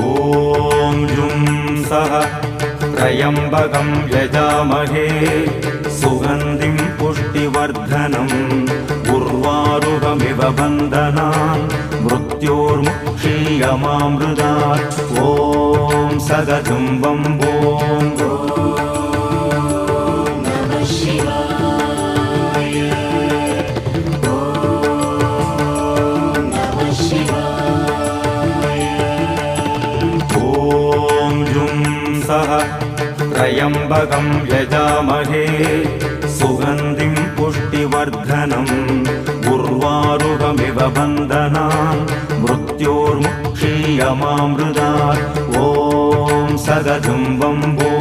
ॐ जुं सः त्र्यम्बकं यजामहे सुगन्धिं पुष्टिवर्धनम् उर्वारुकमिव बन्धनान् मृत्योर्मुक्षीयमामृतात् ॐ सदतं वम्बो त्र्यम्बकं यजामहे सुगन्धिं पुष्टिवर्धनम् उर्वारुकमिव बन्धनान् मृत्योर्मुक्षीयमामृतात् ॐ सदतं वम्बो